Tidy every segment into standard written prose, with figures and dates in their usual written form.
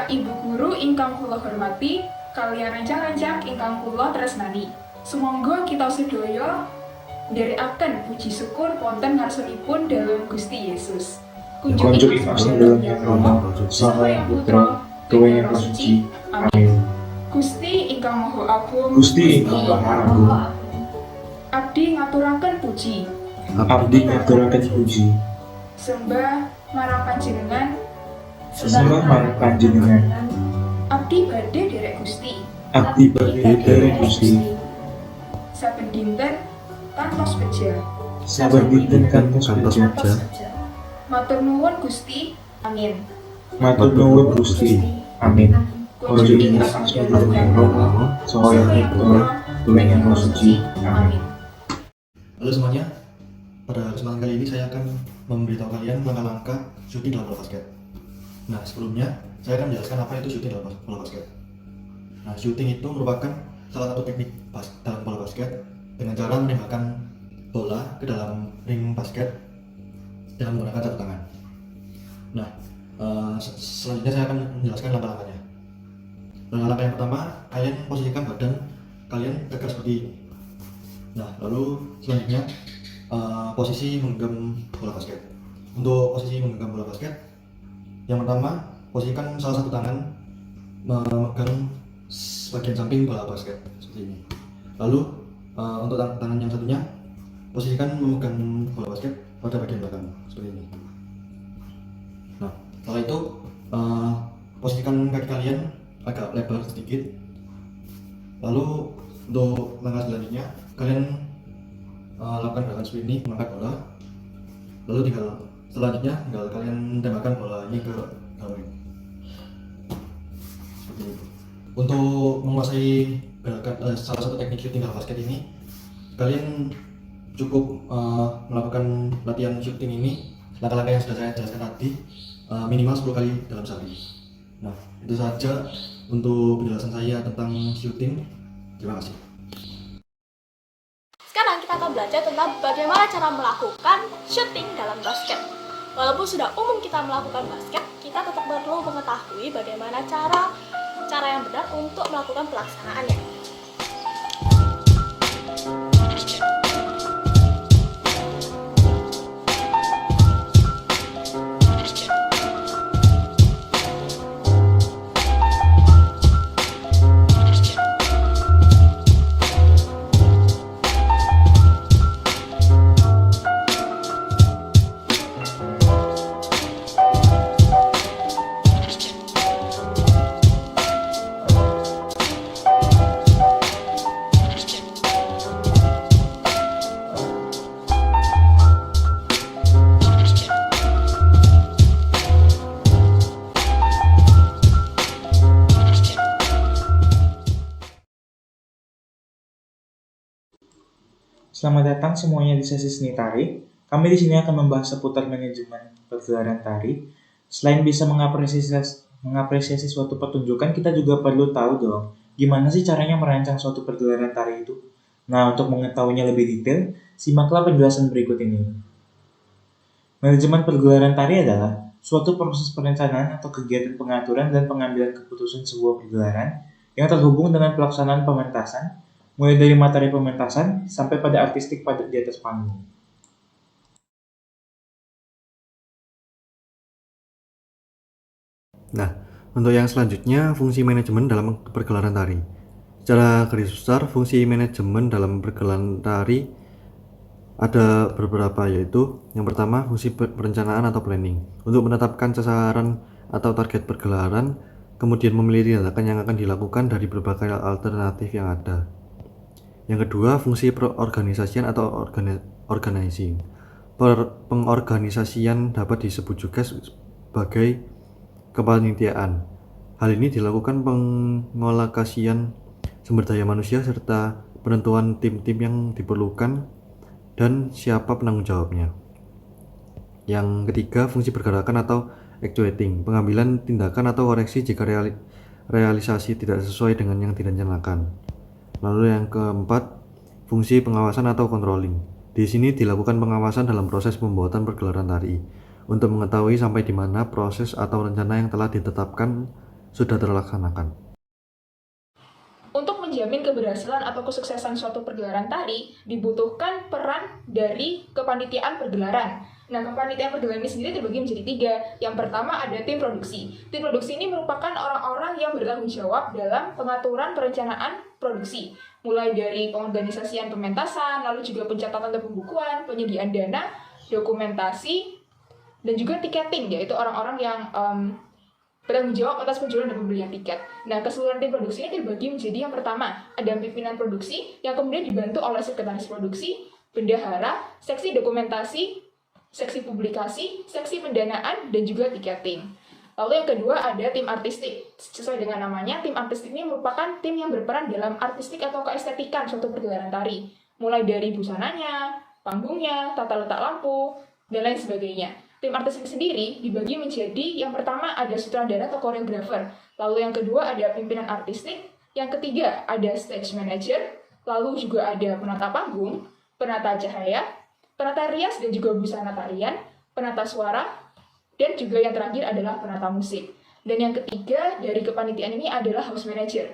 Bapak Ibu guru ingkang kula hormati, kaliyan rencang-rencang ingkang kula tresnani. Sumangga kita sedaya nderekaken puji syukur wonten ngarsanipun dalem Gusti Yesus. Kunjuk ikhlas dalam yang Rama, Sang Hyang Putra, Tuhan yang Suci. Amin. Gusti ingkang Maha Agung, Gusti ingkang Maha Agung, abdi ngaturaken puji, abdi ngaturaken puji, sembah marang panjenengan, sembah marang panjenengan, abdi badhe derek Gusti, abdi badhe derek Gusti, saben dinten kantos beja, saben dinten kantos beja. matur nuwun Gusti, amin. Matur nuwun Gusti, amin. Kunjuk ikhlas dalam yang Rama, Sang Hyang Putra, Tuhan yang Suci. Amin. Halo semuanya, pada kesempatan kali ini saya akan memberitahu kalian langkah-langkah syuting dalam bola basket. Nah, sebelumnya saya akan menjelaskan apa itu syuting dalam bola basket. Nah, syuting itu merupakan salah satu teknik dalam bola basket dengan cara menembakkan bola ke dalam ring basket dengan menggunakan satu tangan. Nah, selanjutnya saya akan menjelaskan langkah-langkahnya. Langkah yang pertama, kalian posisikan badan kalian tegak seperti ini. Nah, lalu selanjutnya posisi menggenggam bola basket. Untuk posisi menggenggam bola basket, yang pertama posisikan salah satu tangan memegang bagian samping bola basket seperti ini. Lalu untuk tangan yang satunya posisikan memegang bola basket pada bagian belakang seperti ini. Nah, setelah itu posisikan kaki kalian agak lebar sedikit. Lalu untuk langkah selanjutnya kalian lakukan gerakan seperti ini, mengangkat bola. Lalu selanjutnya tinggal kalian tembakkan bola ini ke dalam ring. Seperti itu. Untuk menguasai gerakan salah satu teknik shooting dalam basket ini, kalian cukup melakukan latihan shooting ini, langkah-langkah yang sudah saya jelaskan tadi, minimal 10 kali dalam sehari. Nah, itu saja untuk penjelasan saya tentang shooting. Terima kasih. Sekarang kita akan belajar tentang bagaimana cara melakukan shooting dalam basket. Walaupun sudah umum kita melakukan basket, kita tetap perlu mengetahui bagaimana cara yang benar untuk melakukan pelaksanaannya. Selamat datang semuanya di sesi seni tari. Kami di sini akan membahas seputar manajemen pergelaran tari. Selain bisa mengapresiasi suatu pertunjukan, kita juga perlu tahu dong, gimana sih caranya merancang suatu pergelaran tari itu. Nah, untuk mengetahuinya lebih detail, simaklah penjelasan berikut ini. Manajemen pergelaran tari adalah suatu proses perencanaan atau kegiatan pengaturan dan pengambilan keputusan sebuah pergelaran yang terhubung dengan pelaksanaan pementasan, mulai dari materi pementasan sampai pada artistik di atas panggung. Nah, untuk yang selanjutnya, fungsi manajemen dalam pergelaran tari. Secara garis besar, fungsi manajemen dalam pergelaran tari ada beberapa, yaitu yang pertama, fungsi perencanaan atau planning untuk menetapkan sasaran atau target pergelaran, kemudian memilih tindakan yang akan dilakukan dari berbagai alternatif yang ada. Yang kedua, fungsi perorganisasian atau organizing. Pengorganisasian dapat disebut juga sebagai kepanitiaan. Hal ini dilakukan pengolokasian sumber daya manusia serta penentuan tim-tim yang diperlukan dan siapa penanggung jawabnya. Yang ketiga, fungsi pergerakan atau actuating, pengambilan tindakan atau koreksi jika realisasi tidak sesuai dengan yang direncanakan. Lalu yang keempat, fungsi pengawasan atau controlling. Di sini dilakukan pengawasan dalam proses pembuatan pergelaran tari untuk mengetahui sampai di mana proses atau rencana yang telah ditetapkan sudah terlaksanakan. Untuk menjamin keberhasilan atau kesuksesan suatu pergelaran tari, dibutuhkan peran dari kepanitiaan pergelaran. Nah, kepanitiaan pergelaran ini sendiri terbagi menjadi 3. Yang pertama ada tim produksi. Tim produksi ini merupakan orang-orang yang bertanggung jawab dalam pengaturan perencanaan produksi. Mulai dari pengorganisasian pementasan, lalu juga pencatatan dan pembukuan, penyediaan dana, dokumentasi, dan juga tiketing, yaitu orang-orang yang bertanggung jawab atas penjualan dan pembelian tiket. Nah, keseluruhan tim produksi ini dibagi menjadi yang pertama, ada pimpinan produksi, yang kemudian dibantu oleh sekretaris produksi, bendahara, seksi dokumentasi, seksi publikasi, seksi pendanaan, dan juga tiketing. Lalu yang kedua ada tim artistik. Sesuai dengan namanya, tim artistik ini merupakan tim yang berperan dalam artistik atau keestetikan suatu pergelaran tari. Mulai dari busananya, panggungnya, tata letak lampu, dan lain sebagainya. Tim artistik sendiri dibagi menjadi yang pertama ada sutradara atau koreografer, lalu yang kedua ada pimpinan artistik, yang ketiga ada stage manager, lalu juga ada penata panggung, penata cahaya, penata rias dan juga busana tarian, penata suara, dan juga yang terakhir adalah penata musik. Dan yang ketiga dari kepanitiaan ini adalah house manager.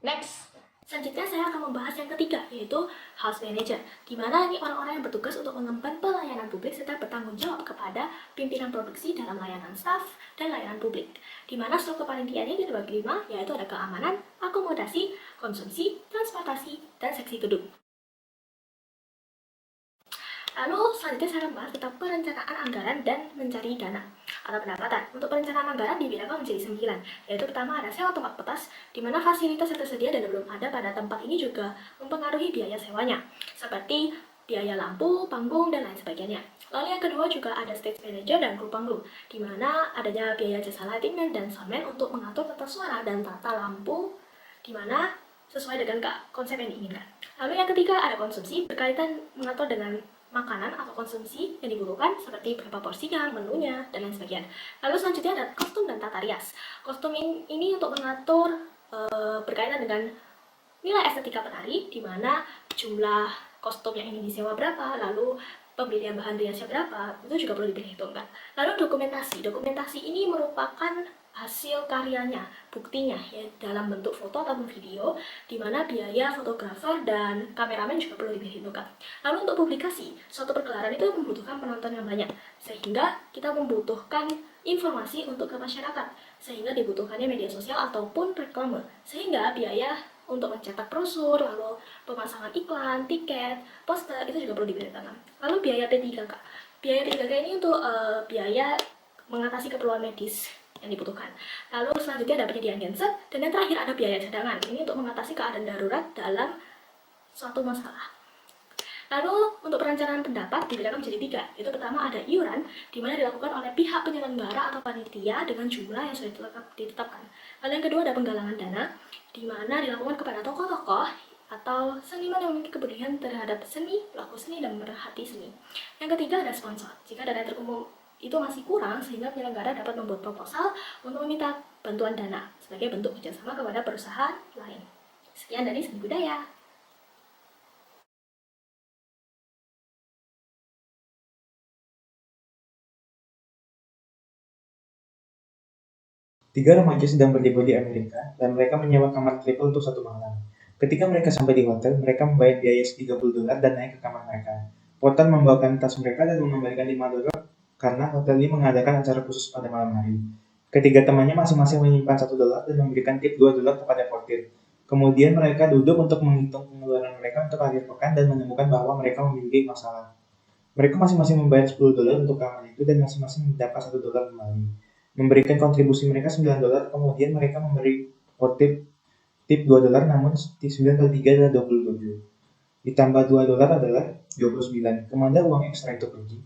Next. Selanjutnya saya akan membahas yang ketiga, yaitu house manager, di mana ini orang-orang yang bertugas untuk mengemban pelayanan publik serta bertanggung jawab kepada pimpinan produksi dalam layanan staff dan layanan publik. Di mana struktur kepanitiaan ini terbagi 5, yaitu ada keamanan, akomodasi, konsumsi, transportasi, dan seksi gedung. Lalu selanjutnya saya akan membahas tentang perencanaan anggaran dan mencari dana atau pendapatan. Untuk perencanaan anggaran dibedakan menjadi 9, yaitu pertama ada sewa tempat petas, di mana fasilitas yang tersedia dan belum ada pada tempat ini juga mempengaruhi biaya sewanya, seperti biaya lampu, panggung, dan lain sebagainya. Lalu yang kedua juga ada stage manager dan kru panggung, di mana adanya biaya jasa lighting dan soundman untuk mengatur tata suara dan tata lampu, di mana sesuai dengan konsep yang diinginkan. Lalu yang ketiga ada konsumsi, berkaitan mengatur dengan makanan atau konsumsi yang dibutuhkan seperti berapa porsinya, menunya, dan lain sebagainya. Lalu selanjutnya ada kostum dan tata rias. Kostum ini untuk mengatur berkaitan dengan nilai estetika penari, di mana jumlah kostum yang ingin disewa berapa, lalu pembelian bahan riasnya berapa, itu juga perlu diperhitungkan. Lalu dokumentasi. Dokumentasi ini merupakan hasil karyanya, buktinya ya dalam bentuk foto ataupun video, di mana biaya fotografer dan kameramen juga perlu diperhitungkan. Lalu untuk publikasi, suatu pergelaran itu membutuhkan penonton yang banyak, sehingga kita membutuhkan informasi untuk ke masyarakat, sehingga dibutuhkannya media sosial ataupun reklame, sehingga biaya untuk mencetak brosur, lalu pemasangan iklan, tiket, poster, itu juga perlu diperhitungkan. Lalu biaya P3K. Biaya P3K ini untuk biaya mengatasi keperluan medis yang dibutuhkan. Lalu selanjutnya ada penyediaan genset, dan yang terakhir ada biaya cadangan. Ini untuk mengatasi keadaan darurat dalam suatu masalah. Lalu untuk perencanaan pendapat dibedakan menjadi 3, yaitu pertama ada iuran, di mana dilakukan oleh pihak penyelenggara atau panitia dengan jumlah yang sudah ditetapkan. Lalu yang kedua ada penggalangan dana, di mana dilakukan kepada tokoh-tokoh atau seniman yang memiliki kepedulian terhadap seni, pelaku seni, dan pemerhati seni. Yang ketiga ada sponsor, jika dana terkumpul itu masih kurang, sehingga penyelenggara dapat membuat proposal untuk meminta bantuan dana sebagai bentuk kerjasama kepada perusahaan lain. Sekian dari Seni Budaya. Tiga remaja sedang berlibur di Amerika, dan mereka menyewa kamar triple untuk 1 malam. Ketika mereka sampai di hotel, mereka membayar biaya $30 dan naik ke kamar mereka. Potan membawakan tas mereka dan mengembalikan $5 karena hotel ini mengadakan acara khusus pada malam hari. Ketiga temannya masing-masing menyimpan $1 dan memberikan tip $2 kepada portir. Kemudian mereka duduk untuk menghitung pengeluaran mereka untuk akhir pekan dan menemukan bahwa mereka memiliki masalah. Mereka masing-masing membayar $10 untuk kamar itu dan masing-masing mendapat $1 kembali. Memberikan kontribusi mereka $9, kemudian mereka memberi portir tip $2, namun 9 kali 3 adalah 27. Ditambah $2 adalah 29. Kemana uang ekstra itu pergi?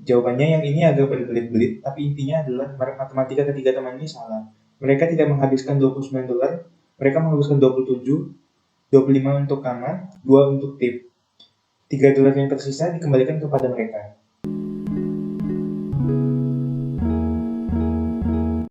Jawabannya yang ini agak berbelit-belit, tapi intinya adalah matematika ketiga teman ini salah. Mereka tidak menghabiskan $29, mereka menghabiskan 27, 25 untuk kamar, 2 untuk tip. $3 yang tersisa dikembalikan kepada mereka.